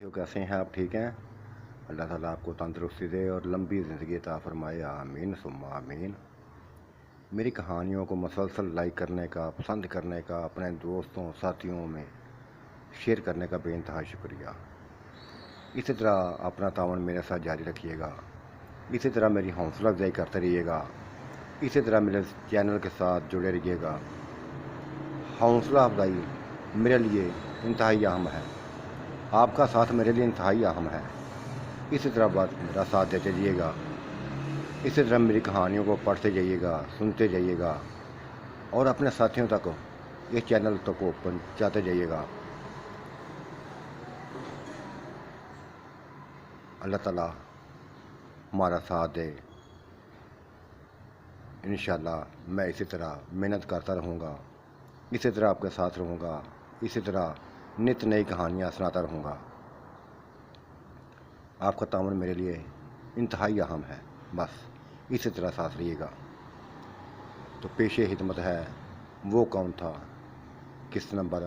جو کیسے ہیں آپ؟ ٹھیک ہیں؟ اللہ تعالیٰ آپ کو تندرستی دے اور لمبی زندگی عطا فرمائے، آمین ثم آمین۔ میری کہانیوں کو مسلسل لائک کرنے کا، پسند کرنے کا، اپنے دوستوں ساتھیوں میں شیئر کرنے کا بے انتہا شکریہ۔ اسی طرح اپنا تعاون میرے ساتھ جاری رکھیے گا، اسی طرح میری حوصلہ افزائی کرتے رہیے گا، اسی طرح میرے چینل کے ساتھ جڑے رہیے گا۔ حوصلہ افزائی میرے لیے انتہائی اہم ہے، آپ کا ساتھ میرے لیے انتہائی اہم ہے۔ اسی طرح بات میرا ساتھ دیتے جائیے گا، اسی طرح میری کہانیوں کو پڑھتے جائیے گا، سنتے جائیے گا اور اپنے ساتھیوں تک یہ چینل تک کو پہنچاتے جائیے گا۔ اللہ تعالیٰ ہمارا ساتھ دے۔ انشاءاللہ میں اسی طرح محنت کرتا رہوں گا، اسی طرح آپ کے ساتھ رہوں گا، اسی طرح نت نئی کہانیاں سناتا رہوں گا۔ آپ کا تعاون میرے لیے انتہائی اہم ہے، بس اسی طرح ساتھ رہیے گا۔ تو پیش خدمت ہے وہ کون تھا، قسط نمبر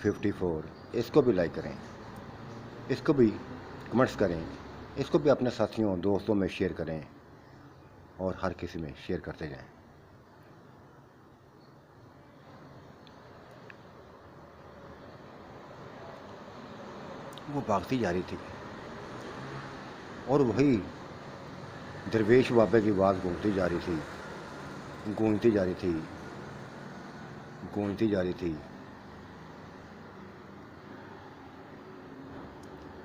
54۔ اس کو بھی لائک کریں، اس کو بھی کمنٹس کریں، اس کو بھی اپنے ساتھیوں دوستوں میں شیئر کریں اور ہر کسی میں شیئر کرتے جائیں۔ وہ بھاگتی جا رہی تھی اور وہی درویش بابے کی آواز گونجتی جا رہی تھی، گونجتی جا رہی تھی، گونجتی جا رہی تھی۔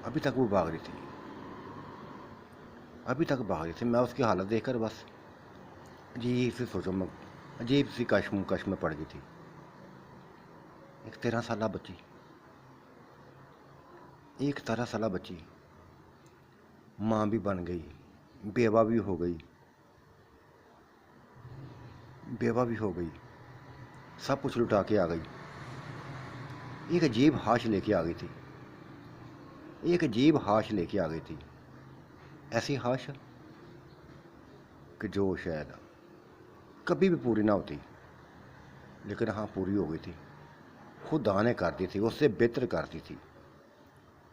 ابھی تک وہ بھاگ رہی تھی، ابھی تک بھاگ رہی تھی۔ میں اس کی حالت دیکھ کر بس عجیب سی سوچوں میں، عجیب سی کشم میں پڑ گئی تھی۔ ایک 13 سالہ بچی، ایک 13 سالہ بچی ماں بھی بن گئی، بیوہ بھی ہو گئی، بیوہ بھی ہو گئی، سب کچھ لٹا کے آ گئی۔ ایک عجیب ہاش لے کے آ گئی تھی، ایک عجیب ہاش لے کے آ گئی تھی، ایسی ہاش کہ جو شاید کبھی بھی پوری نہ ہوتی، لیکن ہاں پوری ہو گئی تھی۔ خدا نے کر دی تھی، اس سے بہتر کر دی تھی،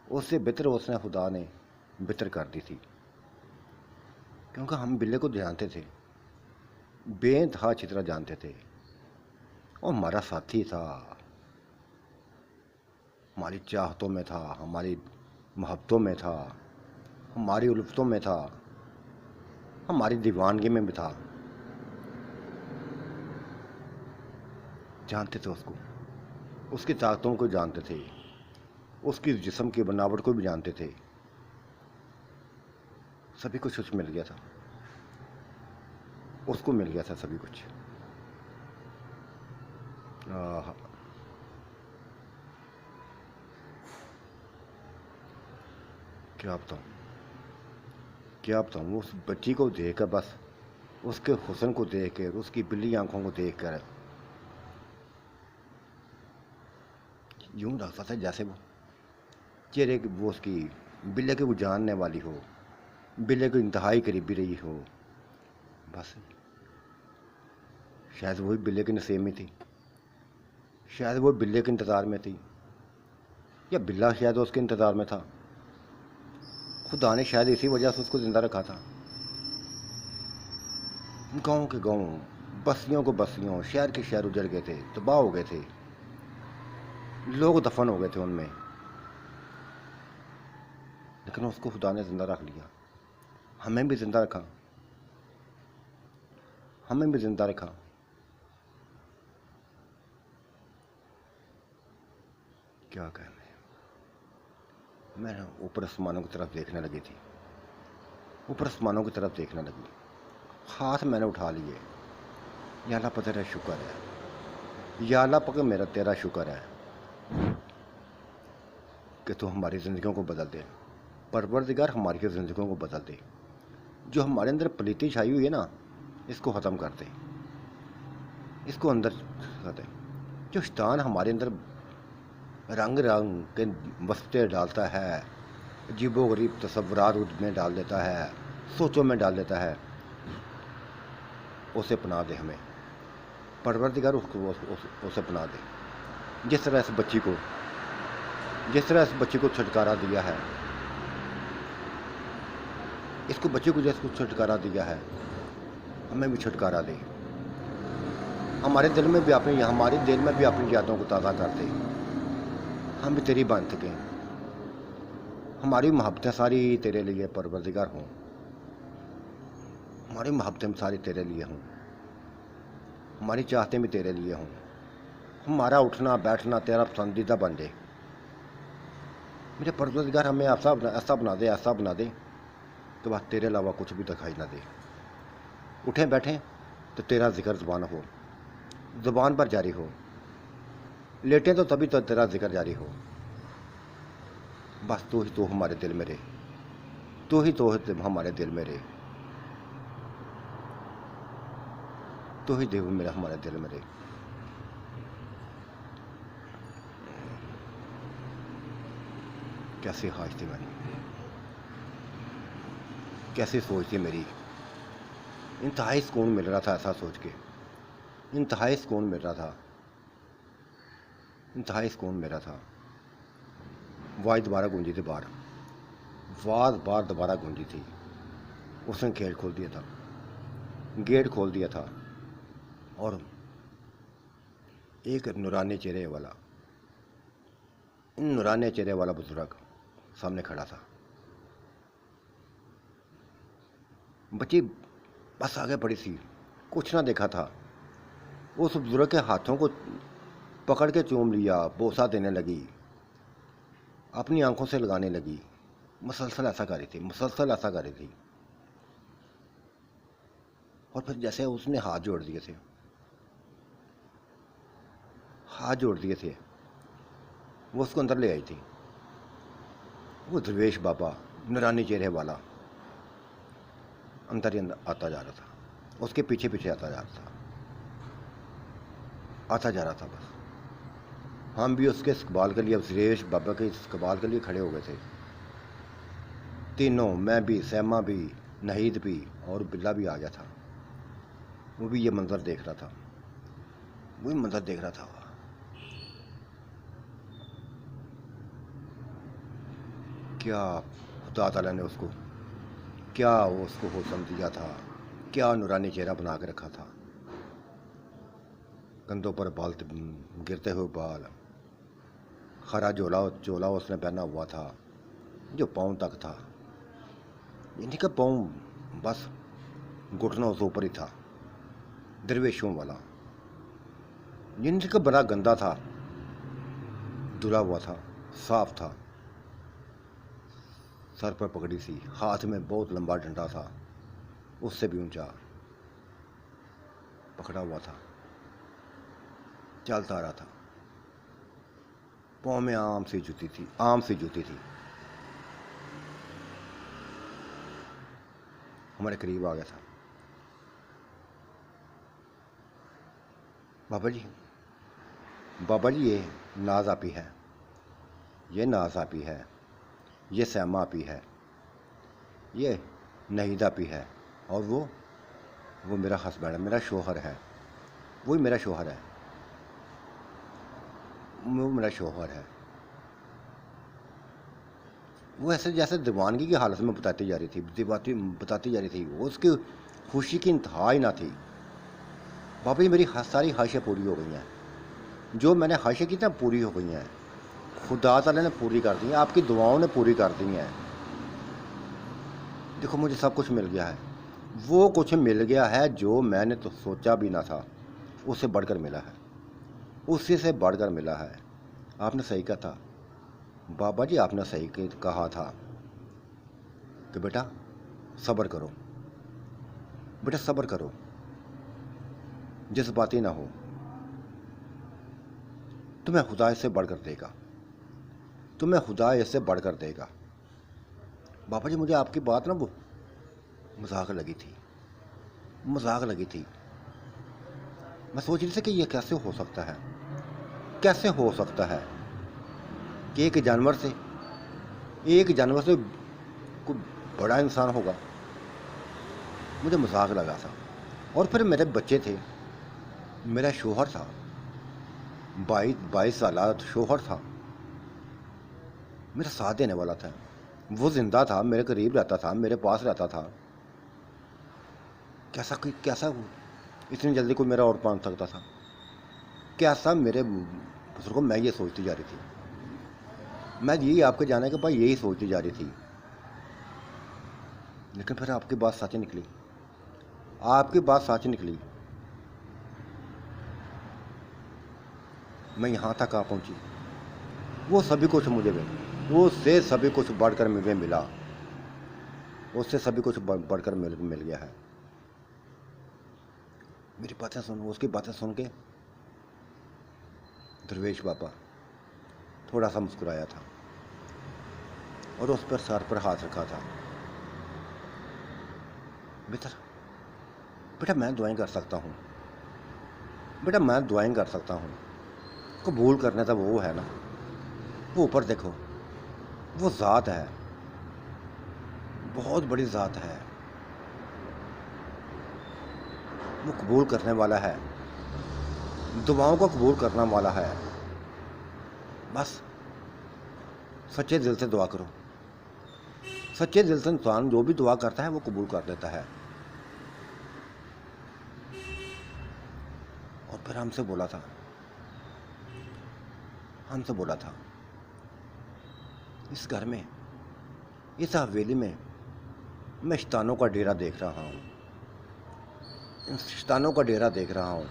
اس سے بہتر اس نے خدا نے بہتر کر دی تھی۔ کیونکہ ہم بلے کو جانتے تھے، بے انتہا اچھی طرح جانتے تھے، اور ہمارا ساتھی تھا، ہماری چاہتوں میں تھا، ہماری محبتوں میں تھا، ہماری الفتوں میں تھا، ہماری دیوانگی میں بھی تھا۔ جانتے تھے اس کو، اس کی طاقتوں کو جانتے تھے، اس کی جسم کی بناوٹ کو بھی جانتے تھے۔ سبھی کچھ اس مل گیا تھا، اس کو مل گیا تھا سبھی کچھ۔ کیا بتاؤں، کیا بتاؤں، اس بچی کو دیکھ کر، بس اس کے حسن کو دیکھ کر، اس کی بلی آنکھوں کو دیکھ کر یوں لگتا تھا جیسے وہ چہرے کی، وہ اس کی بلے کے وہ جاننے والی ہو، بلے کو انتہائی قریبی رہی ہو۔ بس شاید وہی بلے کے نصیب میں تھی، شاید وہ بلے کے انتظار میں تھی، یا بلا شاید اس کے انتظار میں تھا۔ خدا نے شاید اسی وجہ سے اس کو زندہ رکھا تھا۔ گاؤں کے گاؤں، بستیوں کو بستیوں، شہر کے شہر اجڑ گئے تھے، تباہ ہو گئے تھے، لوگ دفن ہو گئے تھے ان میں، لیکن اس کو خدا نے زندہ رکھ لیا۔ ہمیں بھی زندہ رکھا، ہمیں بھی زندہ رکھا۔ کیا کہنا ہے، میں اوپر آسمانوں کی طرف دیکھنے لگی تھی، اوپر آسمانوں کی طرف دیکھنے لگی، ہاتھ میں نے اٹھا لیے۔ یا اللہ پتہ تیرا شکر ہے، یا اللہ پاک میرا تیرا شکر ہے کہ تو ہماری زندگیوں کو بدل دے، پروردگار ہماری زندگیوں کو بدل دے۔ جو ہمارے اندر پلیتی چھائی ہوئی ہے نا، اس کو ختم کر دے، اس کو اندر کر دے۔ جو شیطان ہمارے اندر رنگ رنگ کے وسطے ڈالتا ہے، عجیب و غریب تصورات میں ڈال دیتا ہے، سوچوں میں ڈال دیتا ہے، اسے پناہ دے ہمیں پروردگار، اسے پناہ دے۔ جس طرح اس بچی کو جس طرح اس بچے کو چھٹکارا دیا ہے، اس کو بچے کو جیسے چھٹکارا دیا ہے، ہمیں بھی چھٹکارا دے، ہمارے دل میں بھی اپنی یادوں کو تازہ کر دے، ہم بھی تیری بن سکیں، ہماری محبتیں ساری تیرے لیے پروردگار ہوں، ہماری محبتیں ساری تیرے لیے ہوں، ہماری چاہتیں بھی تیرے لیے ہوں، ہمارا اٹھنا بیٹھنا تیرا پسندیدہ بن جائے۔ میرے پروردگار ہمیں ایسا بنا دے کہ بس تیرے علاوہ کچھ بھی دکھائی نہ دے، اٹھیں بیٹھیں تو تیرا ذکر زبان پر جاری ہو، لیٹیں تو تبھی تو تیرا ذکر جاری ہو، بس تو ہی تو ہمارے دل میں رہے، تو ہی تو ہمارے دل میں رہے، تو ہی دیو میرا ہمارے دل میں رہے۔ کیسی خواہش تھی میری، کیسی سوچ تھی میری، انتہائی سکون مل رہا تھا ایسا سوچ کے، انتہائی سکون مل رہا تھا، انتہائی سکون مل رہا تھا۔ آواز دوبارہ گونجی تھی باہر، بار دوبارہ گونجی تھی، اس نے گیٹ کھول دیا تھا اور ایک نورانی چہرے والا بزرگ سامنے کھڑا تھا۔ بچی بس آگے بڑھی سی، کچھ نہ دیکھا تھا، اس بزرگ کے ہاتھوں کو پکڑ کے چوم لیا، بوسہ دینے لگی، اپنی آنکھوں سے لگانے لگی، مسلسل ایسا کر رہی تھی۔ اور پھر جیسے اس نے ہاتھ جوڑ دیے تھے وہ اس کو اندر لے آئی تھی۔ وہ درویش بابا نورانی چہرے والا اندر ہی آتا جا رہا تھا، اس کے پیچھے آتا جا رہا تھا بس ہم بھی اس کے استقبال کے لیے، درویش بابا کے استقبال کے لیے کھڑے ہو گئے تھے تینوں، میں بھی، سیما بھی، نہید بھی اور بلا بھی آ گیا تھا۔ وہ بھی یہ منظر دیکھ رہا تھا، کیا خدا تعالیٰ نے اس کو حسن دیا تھا، کیا نورانی چہرہ بنا کے رکھا تھا، کندھوں پر گرتے ہوئے بال، خرا چولا اس نے پہنا ہوا تھا جو پاؤں تک تھا، یعنی کہ پاؤں بس گھٹنوں سے اوپر ہی تھا، درویشوں والا، یعنی کہ بڑا گندا تھا، دھلا ہوا تھا، صاف تھا، سر پر پگڑی سی، ہاتھ میں بہت لمبا ڈنڈا تھا، اس سے بھی اونچا پکڑا ہوا تھا، چلتا رہا تھا، پاؤں میں عام سی جوتی تھی۔ ہمارے قریب آ گیا تھا۔ بابا جی یہ ناز آپی ہے، یہ سیما آپی ہے، یہ نہید آپی ہے، اور وہ میرا ہسبینڈ ہے، میرا شوہر ہے، وہی میرا شوہر ہے، وہ ایسے جیسے دیوانگی کی حالت میں بتاتی جا رہی تھی، اس کی خوشی کی انتہا ہی نہ تھی۔ بابا جی میری ساری خواہشیں پوری ہو گئی ہیں، جو میں نے خواہشیں کی تھیں پوری ہو گئی ہیں، خدا تعالیٰ نے پوری کر دی ہیں، آپ کی دعاؤں نے پوری کر دی ہیں۔ دیکھو مجھے سب کچھ مل گیا ہے، وہ کچھ مل گیا ہے جو میں نے تو سوچا بھی نہ تھا، اس سے بڑھ کر ملا ہے، اسی سے بڑھ کر ملا ہے۔ آپ نے صحیح کہا تھا بابا جی، آپ نے صحیح کہا تھا کہ بیٹا صبر کرو، جذباتی نہ ہو، تمہیں خدا اس سے بڑھ کر دے گا۔ بابا جی مجھے آپ کی بات نا وہ مذاق لگی تھی، میں سوچ رہی تھی کہ یہ کیسے ہو سکتا ہے کہ ایک جانور سے کوئی بڑا انسان ہوگا، مجھے مذاق لگا تھا۔ اور پھر میرے بچے تھے، میرا شوہر تھا، 22 سالہ شوہر تھا، میرا ساتھ دینے والا تھا، وہ زندہ تھا، میرے قریب رہتا تھا، میرے پاس رہتا تھا. کیسا اتنی جلدی کوئی میرا اور مان سکتا تھا؟ کیسا میرے بزرگوں، میں یہ سوچتی جا رہی تھی، میں یہی آپ کے جانے کے بعد یہی سوچتی جا رہی تھی. لیکن پھر آپ کی بات سچ نکلی، آپ کی بات سچ نکلی. میں یہاں تک آ پہنچی. وہ سبھی کچھ مجھے وہ سے سبھی کچھ بڑھ کر مجھے ملا، اس سے سبھی کچھ بڑھ کر مل گیا ہے. میری باتیں اس کی باتیں سن کے درویش بابا تھوڑا سا مسکرایا تھا اور اس پر سر پر ہاتھ رکھا تھا. بیٹا میں دعائیں کر سکتا ہوں، بیٹا میں دعائیں کر سکتا ہوں. قبول کرنے تھا وہ ہے نا، وہ اوپر دیکھو، وہ ذات ہے، بہت بڑی ذات ہے، وہ قبول کرنے والا ہے، دعاؤں کو قبول کرنے والا ہے. بس سچے دل سے دعا کرو. سچے دل سے انسان جو بھی دعا کرتا ہے وہ قبول کر لیتا ہے. اور پھر ہم سے بولا تھا اس گھر میں، اس حویلی میں میں شیطانوں کا ڈیرا دیکھ رہا ہوں، شیطانوں کا ڈیرا دیکھ رہا ہوں.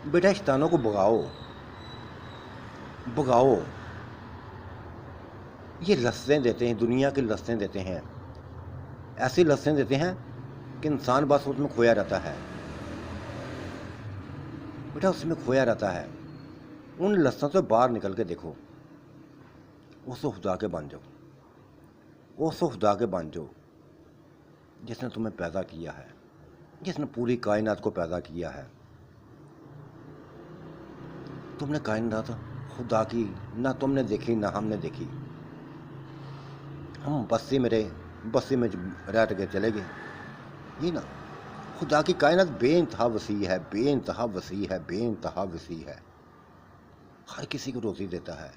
بیٹا شیطانوں کو بگاؤ. یہ لذتیں دیتے ہیں، دنیا کی لذتیں دیتے ہیں، ایسی لذتیں دیتے ہیں کہ انسان بس اس میں کھویا رہتا ہے. بیٹا اس میں کھویا رہتا ہے. ان لذتوں سے باہر نکل کے دیکھو، اس خدا کے بن جاؤ جس نے تمہیں پیدا کیا ہے، جس نے پوری کائنات کو پیدا کیا ہے. تم نے کائنات خدا کی نہ تم نے دیکھی نہ ہم نے دیکھی. ہم بستی میں رہ کے چلے گئے. یہ نا خدا کی کائنات بے انتہا وسیع ہے. ہر کسی کو روزی دیتا ہے،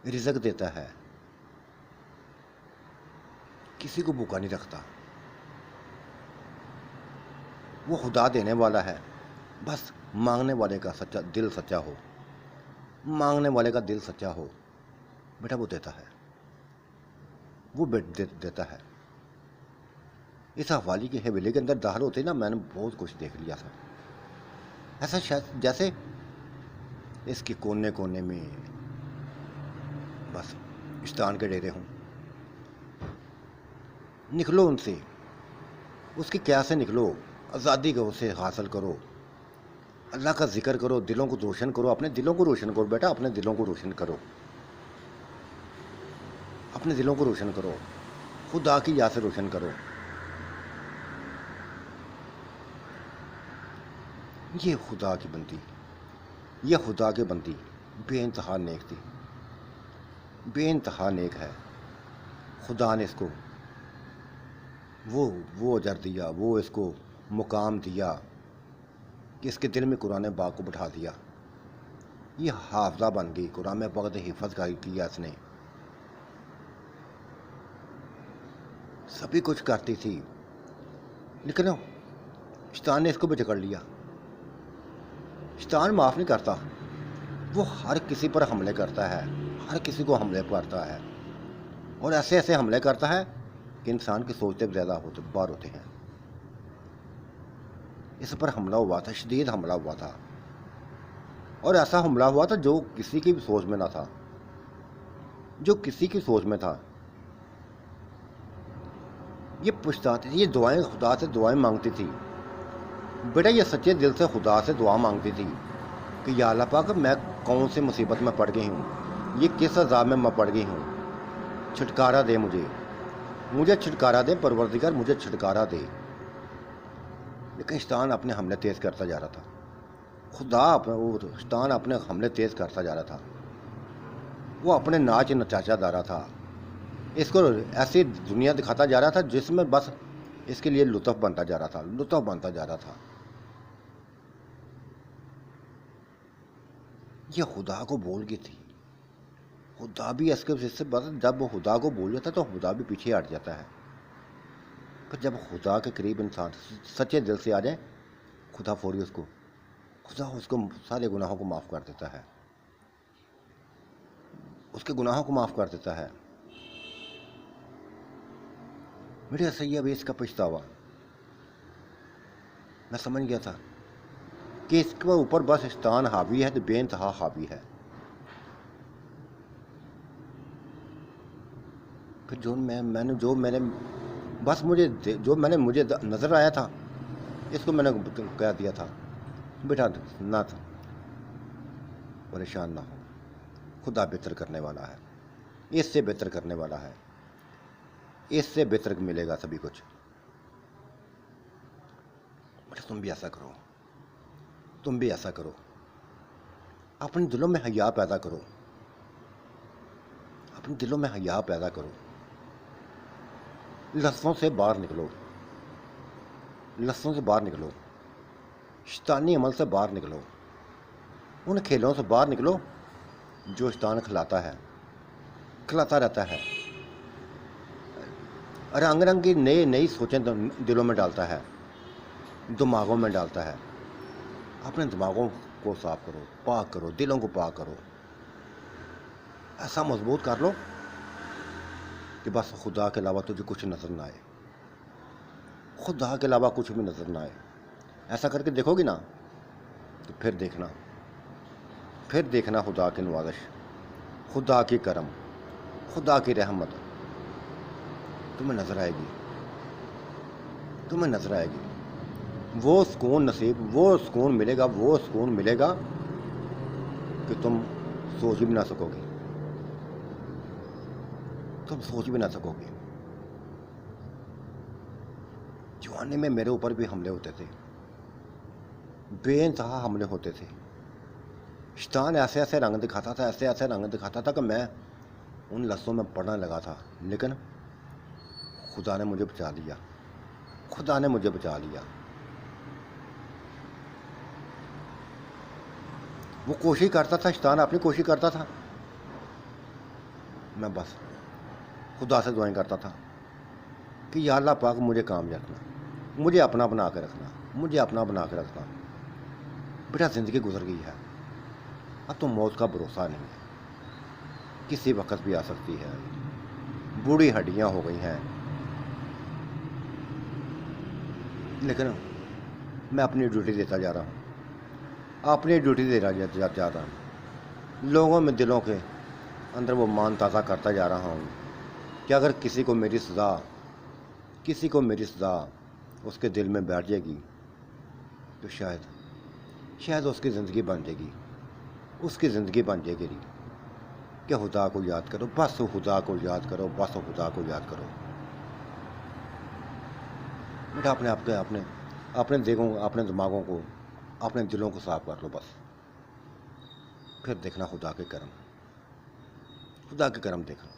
رزق دیتا ہے، کسی کو بھوکا نہیں رکھتا. وہ خدا دینے والا ہے. بس مانگنے والے کا دل سچا ہو، بیٹا وہ دیتا ہے، اس حویلی کے اندر داخل ہوتے نا میں نے بہت کچھ دیکھ لیا تھا. ایسا شاید جیسے اس کے کونے میں بس شیطان کے ڈیرے ہوں. نکلو ان سے، اس کی کیا سے نکلو، آزادی کو اسے حاصل کرو، اللہ کا ذکر کرو، دلوں کو روشن کرو، اپنے دلوں کو روشن کرو. بیٹا اپنے دلوں کو روشن کرو، اپنے دلوں کو روشن کرو، خدا کی یاد سے روشن کرو. یہ خدا کی بندی بے انتہا نیک تھی، بے انتہا نیک ہے. خدا نے اس کو وہ اجر دیا، وہ اس کو مقام دیا کہ اس کے دل میں قرآن پاک کو بٹھا دیا. یہ حافظہ بن گئی، قرآن پاک حفظ کیا. اس نے سبھی کچھ کرتی تھی، لیکن شیطان نے اس کو بھی جکڑ لیا. شیطان معاف نہیں کرتا، وہ ہر کسی پر حملے کرتا ہے، ہر کسی کو حملے کرتا ہے، اور ایسے حملے کرتا ہے کہ انسان کی سوچتے زیادہ بار ہوتے ہیں. اس پر حملہ ہوا تھا، شدید حملہ ہوا تھا، اور ایسا حملہ ہوا تھا جو کسی کی بھی سوچ میں نہ تھا، جو کسی کی سوچ میں تھا. یہ پوچھتا، یہ دعائیں خدا سے دعائیں مانگتی تھی. بیٹا یہ سچے دل سے خدا سے دعا مانگتی تھی کہ یا اللہ پاک میں کون سی مصیبت میں پڑ گئی ہوں، یہ کس عذاب میں پڑ گئی ہوں، چھٹکارا دے مجھے چھٹکارا دے پروردگار، مجھے چھٹکارا دے. لیکن شیطان اپنے حملے تیز کرتا جا رہا تھا، شیطان اپنے حملے تیز کرتا جا رہا تھا. وہ اپنے ناچ نچاچا جا رہا تھا، اس کو ایسی دنیا دکھاتا جا رہا تھا جس میں بس اس کے لیے لطف بنتا جا رہا تھا. یہ خدا کو بول گئی تھی، خدا بھی اس سے بات، جب وہ خدا کو بھول جاتا ہے تو خدا بھی پیچھے ہٹ جاتا ہے. پھر جب خدا کے قریب انسان سچے دل سے آ جائے، خدا فوری خدا اس کو سارے گناہوں کو معاف کر دیتا ہے، اس کے گناہوں کو معاف کر دیتا ہے. میرے سید ابھی اس کا پچھتاوا میں سمجھ گیا تھا کہ اس کے اوپر بس شیطان حاوی ہے تو بے انتہا حاوی ہے. پھر مجھے نظر آیا تھا، اس کو میں نے کہہ دیا تھا، بیٹا نہ تھا، پریشان نہ ہو، خدا بہتر کرنے والا ہے، اس سے بہتر کرنے والا ہے، اس سے بہتر ملے گا سبھی کچھ. بیٹا تم بھی ایسا کرو، تم بھی ایسا کرو، اپنے دلوں میں حیا پیدا کرو، اپنے دلوں میں حیا پیدا کرو، لفظوں سے باہر نکلو، لفظوں سے باہر نکلو، شیطانی عمل سے باہر نکلو، ان کھیلوں سے باہر نکلو جو شیطان کھلاتا رہتا ہے، رنگ رنگ کی نئی سوچیں دلوں میں ڈالتا ہے، دماغوں میں ڈالتا ہے. اپنے دماغوں کو صاف کرو، پاک کرو، دلوں کو پاک کرو، ایسا مضبوط کر لو کہ بس خدا کے علاوہ تجھے کچھ نظر نہ آئے، خدا کے علاوہ کچھ بھی نظر نہ آئے. ایسا کر کے دیکھو گی نا تو پھر دیکھنا خدا کی نوازش، خدا کی کرم، خدا کی رحمت تمہیں نظر آئے گی، تمہیں نظر آئے گی. وہ سکون ملے گا کہ تم سوچ بھی نہ سکو گے، تم سوچ بھی نہ سکو گے. جوانی میں میرے اوپر بھی حملے ہوتے تھے، بے انتہا حملے ہوتے تھے. شیطان ایسے رنگ دکھاتا تھا کہ میں ان لفظوں میں پڑھنے لگا تھا. لیکن خدا نے مجھے بچا لیا. وہ کوشش کرتا تھا، شیطان اپنی کوشش کرتا تھا، میں بس خدا سے دعائیں کرتا تھا کہ یا اللہ پاک مجھے کامیاب رکھنا، مجھے اپنا بنا کے رکھنا. بیٹا زندگی گزر گئی ہے، اب تو موت کا بھروسہ نہیں ہے، کسی وقت بھی آ سکتی ہے، بوڑھی ہڈیاں ہو گئی ہیں. لیکن میں اپنی ڈیوٹی دیتا جا رہا ہوں، لوگوں میں دلوں کے اندر وہ مان تازہ کرتا جا رہا ہوں کہ اگر کسی کو میری سزا اس کے دل میں بیٹھ جائے گی تو شاید اس کی زندگی بن جائے گی کہ خدا کو یاد کرو، بس خدا کو یاد کرو. بیٹا اپنے دماغوں کو، اپنے دلوں کو صاف کر لو بس. پھر دیکھنا خدا کے کرم دیکھنا.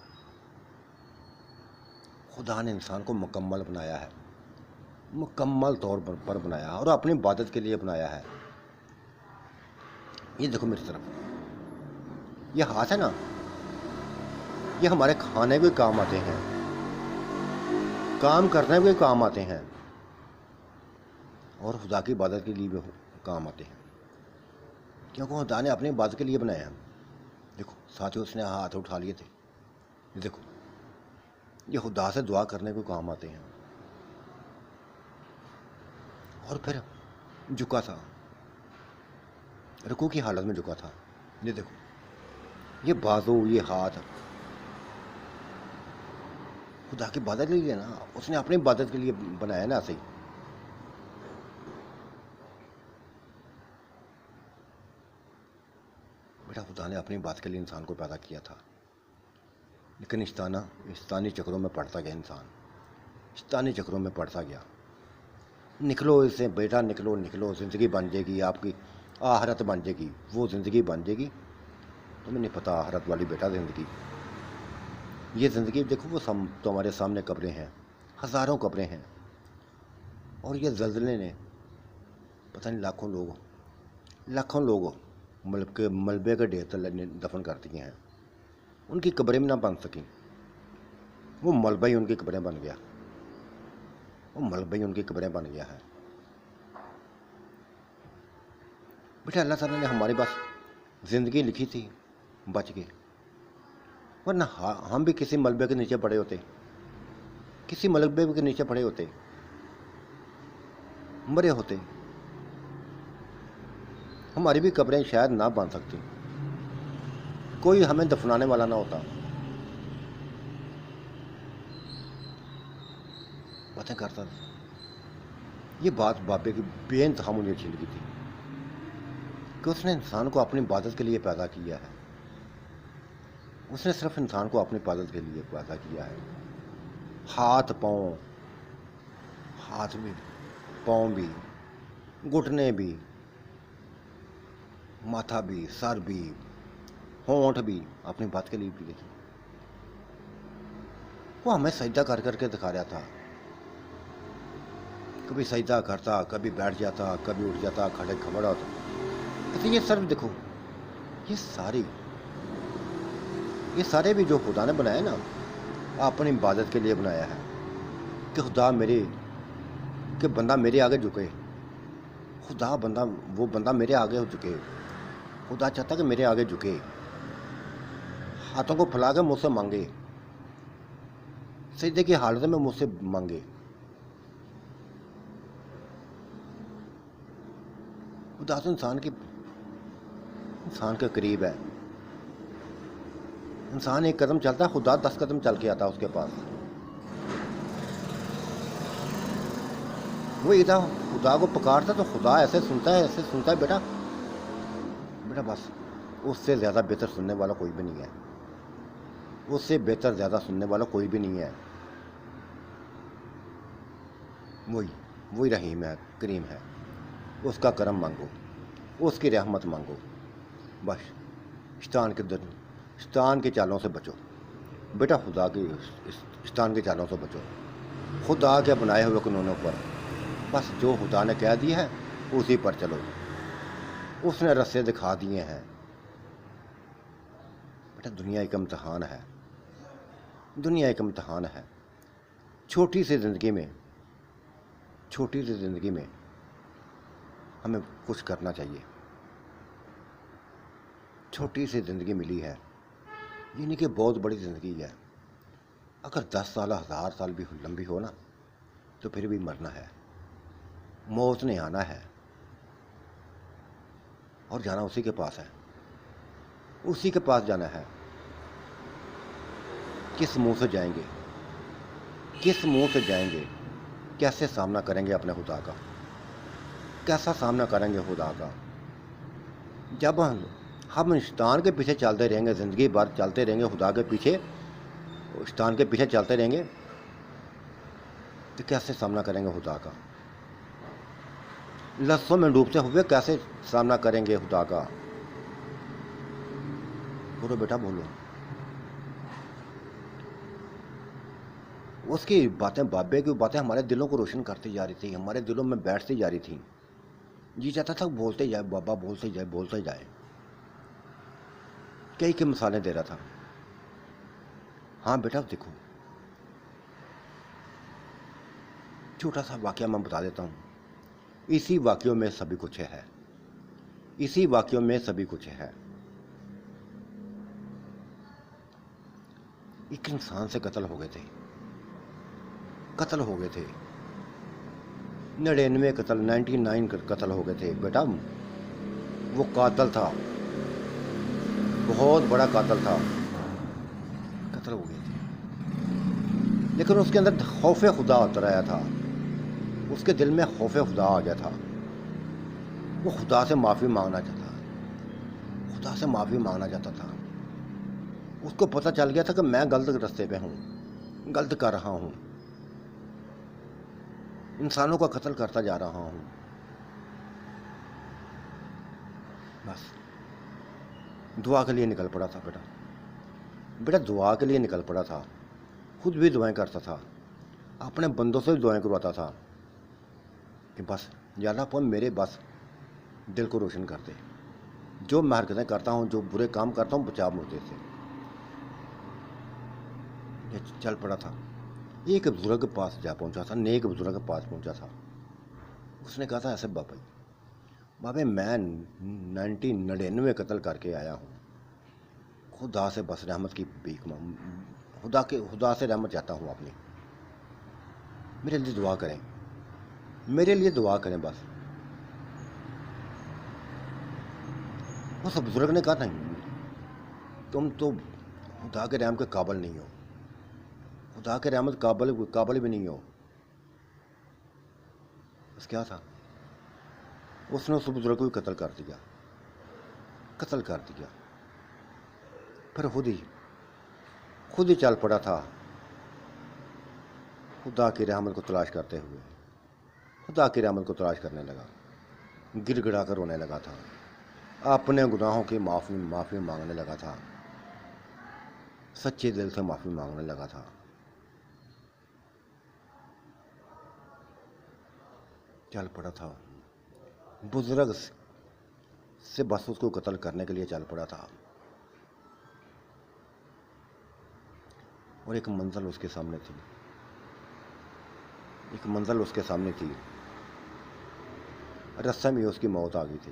خدا نے انسان کو مکمل بنایا ہے، مکمل طور پر بنایا اور اپنی عبادت کے لیے بنایا ہے. یہ دیکھو میری طرف، یہ ہاتھ ہے نا، یہ ہمارے کھانے کے کام آتے ہیں، کام کرنے کے کام آتے ہیں، اور خدا کی عبادت کے لیے بھی کام آتے ہیں، کیونکہ خدا نے اپنی عبادت کے لیے بنایا ہے. دیکھو ساتھی اس نے ہاتھ اٹھا لیے تھے، دیکھو یہ خدا سے دعا کرنے کو کام آتے ہیں. اور پھر جھکا تھا، رکوع کی حالت میں جھکا تھا. یہ دیکھو یہ بازو، یہ ہاتھ خدا کی عبادت کے لیے نا، اس نے اپنی عبادت کے لیے بنایا نا. ایسے ہی بیٹا خدا نے اپنی بات کے لیے انسان کو پیدا کیا تھا، لیکن شیطانی چکروں میں پڑتا گیا. نکلو اس سے بیٹا، نکلو، زندگی بن جائے گی، آپ کی آخرت بن جائے گی، وہ زندگی بن جائے گی. تمہیں نہیں پتہ آخرت والی بیٹا زندگی، یہ زندگی دیکھو وہ تمہارے سامنے قبریں ہیں، ہزاروں قبریں ہیں، اور یہ زلزلے نے پتہ نہیں لاکھوں لوگ ملبے کے ڈھیر تلے دفن کر دیے ہیں. ان کی قبریں بھی نہ بن سکیں، وہ ملبہ ہی ان کی قبریں بن گیا، وہ ملبہ ہی ان کی قبریں بن گیا ہے۔ بیٹا اللہ تعالیٰ نے ہماری بس زندگی لکھی تھی، بچ گئے، ورنہ ہم بھی کسی ملبے کے نیچے پڑے ہوتے، کسی ملبے کے نیچے پڑے ہوتے، مرے ہوتے، ہماری بھی قبریں شاید نہ بن سکتی، کوئی ہمیں دفنانے والا نہ ہوتا۔ باتیں کرتا تھا، یہ بات بابے کی بے انتہا مجھے اچھی لگی تھی کہ اس نے انسان کو اپنی عبادت کے لیے پیدا کیا ہے، اس نے صرف انسان کو اپنی عبادت کے لیے پیدا کیا ہے۔ ہاتھ پاؤں، ہاتھ بھی، پاؤں بھی، گھٹنے بھی، ماتھا بھی، سر بھی، ہونٹ بھی اپنی بات کے لیے بھی دیکھی۔ وہ ہمیں سجدہ کر کر کے دکھا رہا تھا، کبھی سجدہ کرتا، کبھی بیٹھ جاتا، کبھی اٹھ جاتا، کھڑے کھڑا ہوتا۔ کہتے یہ صرف دیکھو، یہ سارے بھی جو خدا نے بنایا نا، اپنی عبادت کے لیے بنایا ہے کہ خدا کہ بندہ میرے آگے جھکے، وہ بندہ میرے آگے جھکے، خدا چاہتا کہ میرے آگے جھکے، ہاتھوں کو پھیلا کے مجھ سے مانگے، سجدے کی حالت میں مجھ سے مانگے۔ خدا تو انسان کے قریب ہے، انسان ایک قدم چلتا ہے، خدا 10 قدم چل کے آتا ہے اس کے پاس۔ وہ ادھر خدا کو پکارتا تو خدا ایسے سنتا ہے بیٹا بس اس سے زیادہ بہتر سننے والا کوئی بھی نہیں ہے، اس سے بہتر زیادہ سننے والا کوئی بھی نہیں ہے۔ وہی رحیم ہے، کریم ہے، اس کا کرم مانگو، اس کی رحمت مانگو، بس شیطان کی چالوں سے بچو بیٹا، شیطان کی چالوں سے بچو، خدا کے بنائے ہوئے قانونوں پر، بس جو خدا نے کہہ دیا ہے اسی پر چلو، اس نے رستے دکھا دیے ہیں۔ بیٹا دنیا ایک امتحان ہے، دنیا ایک امتحان ہے۔ چھوٹی سی زندگی میں ہمیں کچھ کرنا چاہیے۔ چھوٹی سی زندگی ملی ہے، یہ نہیں کہ بہت بڑی زندگی ہے۔ اگر 10 سال 1000 سال بھی لمبی ہو نا تو پھر بھی مرنا ہے، موت نے آنا ہے اور جانا اسی کے پاس ہے، اسی کے پاس جانا ہے۔ کس منہ سے جائیں گے، کیسے سامنا کریں گے اپنے خدا کا، کیسا سامنا کریں گے خدا کا؟ جب ہم شیطان کے پیچھے چلتے رہیں گے، زندگی بھر چلتے رہیں گے خدا کے پیچھے، شیطان کے پیچھے چلتے رہیں گے تو کیسے سامنا کریں گے خدا کا؟ لفظوں میں ڈوبتے ہوئے کیسے سامنا کریں گے خدا کا؟ بولو بیٹا بولو۔ اس کی باتیں، بابے کی باتیں ہمارے دلوں کو روشن کرتی جا رہی تھی، ہمارے دلوں میں بیٹھتی جا رہی تھی، جی چاہتا تھا بولتے جائے، بابا بولتے جائے، کئی مثالیں دے رہا تھا۔ ہاں بیٹا دیکھو، چھوٹا سا واقعہ میں بتا دیتا ہوں، اسی واقعوں میں سبھی کچھ ہے۔ ایک انسان سے قتل ہو گئے تھے، 99 قتل ہو گئے تھے بیٹا۔ وہ قاتل تھا، بہت بڑا قاتل تھا، قتل ہو گئے تھے، لیکن اس کے اندر خوف خدا اتر آیا تھا، اس کے دل میں خوف خدا آ گیا تھا، وہ خدا سے معافی مانگنا چاہتا تھا، اس کو پتہ چل گیا تھا کہ میں غلط راستے پہ ہوں، غلط کر رہا ہوں، انسانوں کا قتل کرتا جا رہا ہوں۔ بس دعا کے لیے نکل پڑا تھا بیٹا دعا کے لیے نکل پڑا تھا، خود بھی دعائیں کرتا تھا، اپنے بندوں سے بھی دعائیں کرواتا تھا کہ بس یا اللہ پر میرے بس دل کو روشن کر دے، جو میں حرکتیں کرتا ہوں، جو برے کام کرتا ہوں، بچا مجھے سے۔ یہ چل پڑا تھا، ایک بزرگ کے پاس جا پہنچا تھا، نیک بزرگ کے پاس پہنچا تھا. اس نے کہا تھا ایسے بابا میں 99 قتل کر کے آیا ہوں، خدا سے بس رحمت کی بھیک خدا سے رحمت چاہتا ہوں اپنی، میرے لیے دعا کریں، میرے لیے دعا کریں بس. اس بزرگ نے کہا نہیں، تم تو خدا کے رحم کے قابل نہیں ہو، خدا کے رحمت قابل بھی نہیں ہو. بس کیا تھا، اس نے اس بزرگ کو قتل کر دیا. پھر خود ہی چل پڑا تھا خدا کی رحمت کو تلاش کرتے ہوئے. خدا کی رحمت کو تلاش کرنے لگا، گر گڑا کر رونے لگا تھا، اپنے گناہوں کی معافی مانگنے لگا تھا، سچے دل سے معافی مانگنے لگا تھا. چل پڑا تھا بزرگ سے بس اس کو قتل کرنے کے لیے چل پڑا تھا. اور ایک منزل اس کے سامنے تھی، رستے میں اس کی موت آ گئی تھی.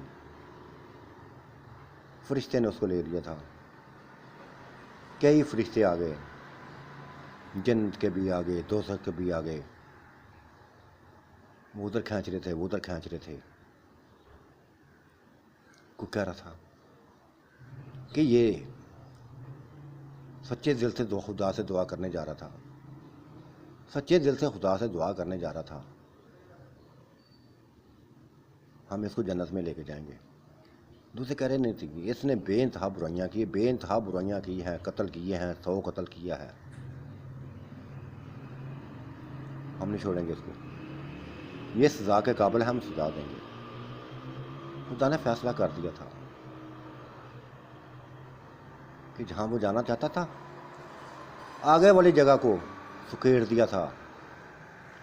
فرشتے نے اس کو لے لیا تھا. کئی فرشتے آ گئے، جنت کے بھی آ گئے، دوزخ کے بھی آ گئے. وہ ادھر کھینچ رہے تھے. کو کہہ رہا تھا کہ یہ سچے دل سے خدا سے دعا کرنے جا رہا تھا، ہم اس کو جنت میں لے کے جائیں گے. دوسرے کہہ رہے نہیں تھی، اس نے بے انتہا برائیاں کی ہیں، قتل کیے ہیں، 100 قتل کیا ہے، ہم نہیں چھوڑیں گے اس کو، یہ سزا کے قابل ہے، ہم سزا دیں گے. خدا نے فیصلہ کر دیا تھا کہ جہاں وہ جانا چاہتا تھا، آگے والی جگہ کو سکیڑ دیا تھا،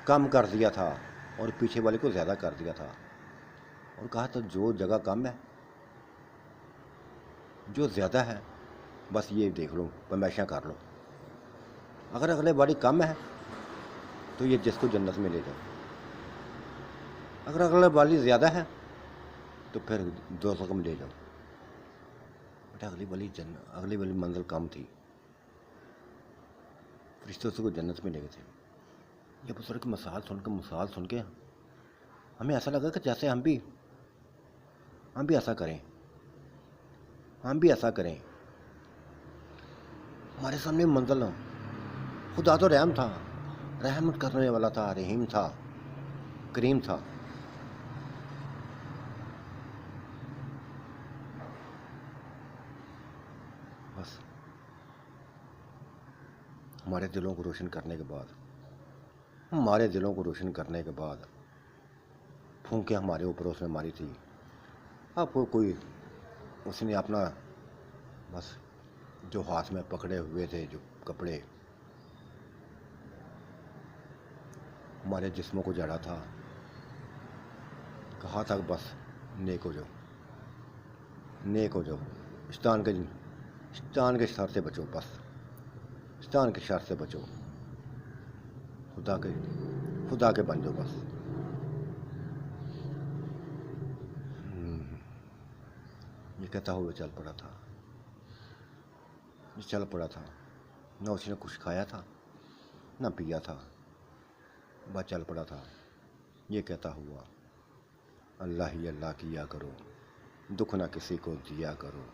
کم کر دیا تھا، اور پیچھے والے کو زیادہ کر دیا تھا. اور کہا تھا جو جگہ کم ہے، جو زیادہ ہے، بس یہ دیکھ لو، پیمائشاں کر لو. اگر اگلے باری کم ہے تو یہ جس کو جنت میں لے جاؤ، اگر اگلے باری زیادہ ہے تو پھر دوزخ میں لے جاؤ. بیٹا اگلی والی منزل کم تھی، فرشتے اس کو جنت میں لے گئے تھے. یہ بزرگ کی مثال سن کے ہمیں ایسا لگا کہ جیسے ہم بھی ایسا کریں. ہمارے سامنے منزل، خدا تو رحم تھا، رحمت کرنے والا تھا، رحیم تھا، کریم تھا. بس ہمارے دلوں کو روشن کرنے کے بعد پھونکیں ہمارے اوپر اس نے ماری تھی. اب کوئی اس نے اپنا بس جو ہاتھ میں پکڑے ہوئے تھے، جو کپڑے ہمارے جسموں کو جڑا تھا، کہا تھا بس نیک ہو جاؤ، شیطان کے شر سے بچو، بس شیطان کے شر سے بچو، خدا کے بن جاؤ بس. یہ کہتا ہوا چل پڑا تھا. نہ اس نے کچھ کھایا تھا، نہ پیا تھا، بس چل پڑا تھا. یہ کہتا ہوا اللہ ہی اللہ کیا کرو، دکھ نہ کسی کو دیا کرو،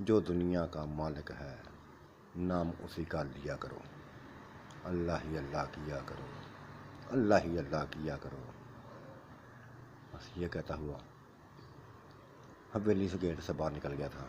جو دنیا کا مالک ہے نام اسی کا لیا کرو. اللہ ہی اللہ کیا کرو، اللہ ہی اللہ کیا کرو. بس یہ کہتا ہوا حویلی سے گیٹ سے باہر نکل گیا تھا.